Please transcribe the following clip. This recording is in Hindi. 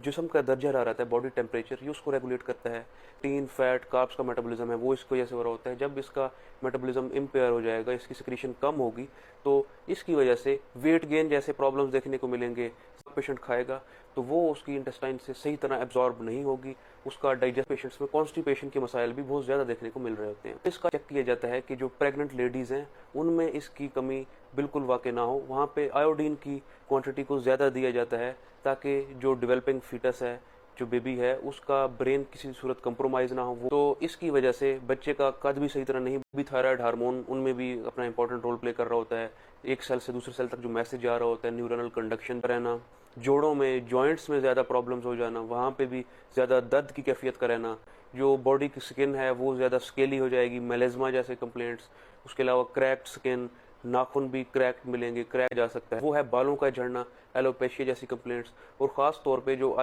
जिस्म का दर्जा हरारत है, बॉडी टेम्परेचर, ये उसको रेगुलेट करता है। टीन, फैट, कार्ब्स का मेटाबॉलिज्म है वो इसकी वजह से हो रहा होता है। जब इसका मेटाबॉलिज्म इम्पेयर हो जाएगा, इसकी सिक्रीशन कम होगी, तो इसकी वजह से वेट गेन जैसे प्रॉब्लम्स देखने को मिलेंगे। पेशेंट खाएगा तो वो उसकी इंटेस्टाइन से सही तरह एब्जॉर्ब नहीं होगी, उसका डाइजेस्ट, पेशेंट्स में कॉन्स्टिपेशन के मसाइल भी बहुत ज़्यादा देखने को मिल रहे होते हैं। इसका चेक किया जाता है कि जो प्रेग्नेंट लेडीज़ हैं उनमें इसकी कमी बिल्कुल वाक़ई ना हो, वहाँ पे आयोडीन की क्वांटिटी को ज़्यादा दिया जाता है ताकि जो डेवलपिंग फीटस है, जो बेबी है, उसका ब्रेन किसी सूरत कंप्रोमाइज़ ना हो। वो तो इसकी वजह से बच्चे का कद भी सही तरह नहीं, भी थायराइड हार्मोन उनमें भी अपना इंपॉर्टेंट रोल प्ले कर रहा होता है। एक सेल से दूसरे सेल तक जो मैसेज जा रहा होता है, न्यूरनल कंडक्शन रहना, जोड़ों में, जॉइंट्स में ज़्यादा प्रॉब्लम्स हो जाना, वहाँ पे भी ज़्यादा दर्द की कैफियत का रहना, जो बॉडी की स्किन है वो ज़्यादा स्केली हो जाएगी, मेलेज़मा जैसे कंप्लेंट्स। उसके अलावा क्रैक्ड स्किन, नाखून भी क्रैक मिलेंगे, क्रैक जा सकता है। वो है बालों का झड़ना, एलोपेशिया जैसी कंप्लेंट्स। और ख़ास तौर पे जो